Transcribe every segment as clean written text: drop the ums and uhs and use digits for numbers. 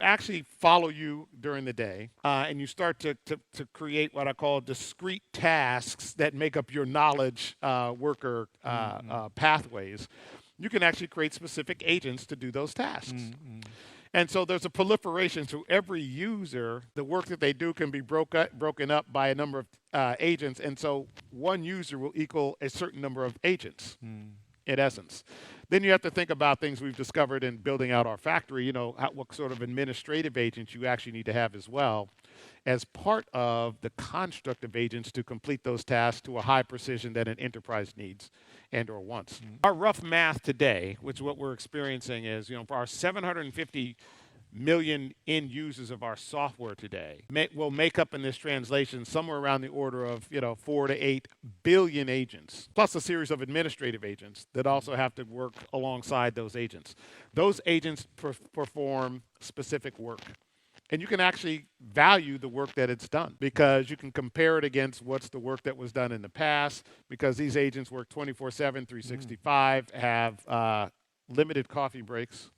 actually follow you during the day, and you start to create what I call discrete tasks that make up your knowledge worker pathways, you can actually create specific agents to do those tasks. And so there's a proliferation. So every user, the work that they do can be broken up by a number of agents. And so one user will equal a certain number of agents, in essence. Then you have to think about things we've discovered in building out our factory, what sort of administrative agents you actually need to have as well, as part of the construct of agents to complete those tasks to a high precision that an enterprise needs and or wants. Our rough math today, which is what we're experiencing, is for our 750 million end users of our software today, will make up in this translation somewhere around the order of 4 to 8 billion agents, plus a series of administrative agents that also have to work alongside those agents. Those agents perform specific work. And you can actually value the work that it's done because you can compare it against what's the work that was done in the past, because these agents work 24/7, 365, have limited coffee breaks.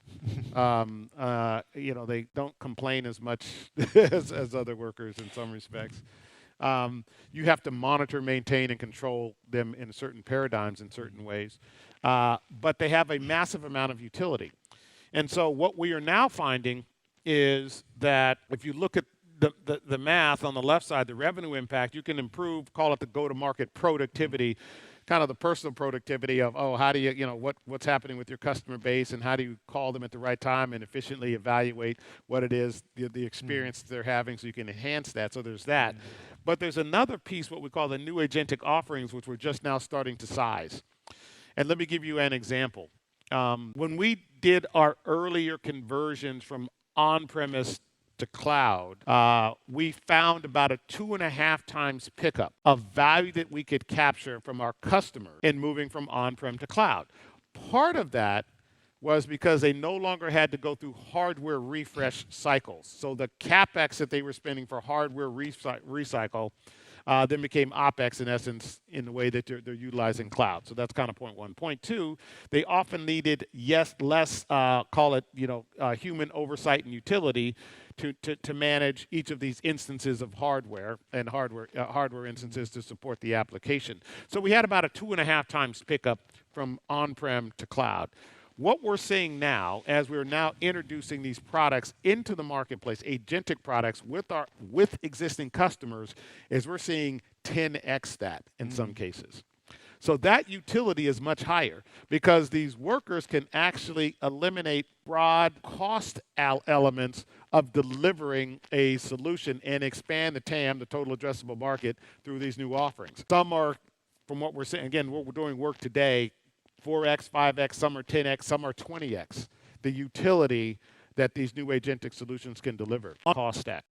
They don't complain as much as other workers in some respects. You have to monitor, maintain, and control them in certain paradigms in certain ways. But they have a massive amount of utility. And so what we are now finding is that if you look at the math on the left side, the revenue impact, you can improve, call it the go-to-market productivity, kind of the personal productivity of, how do you, what's happening with your customer base and how do you call them at the right time and efficiently evaluate what it is, the experience they're having, so you can enhance that. So there's that. But there's another piece, what we call the new agentic offerings, which we're just now starting to size. And let me give you an example. When we did our earlier conversions from on-premise to cloud, we found about a 2.5 times pickup of value that we could capture from our customer in moving from on-prem to cloud. Part of that was because they no longer had to go through hardware refresh cycles. So the CapEx that they were spending for hardware recycle then became OpEx in essence in the way that they're utilizing cloud. So that's kind of point one. Point two, they often needed less call it human oversight and utility to manage each of these instances of hardware and hardware instances to support the application. So we had about a 2.5 times pickup from on-prem to cloud. What we're seeing now, as we're now introducing these products into the marketplace, agentic products with existing customers, is we're seeing 10x that in some cases. So that utility is much higher because these workers can actually eliminate broad cost elements of delivering a solution and expand the TAM, the total addressable market, through these new offerings. Some are, from what we're saying, again, what we're doing work today, 4x, 5x, some are 10x, some are 20x. The utility that these new agentic solutions can deliver on cost stack.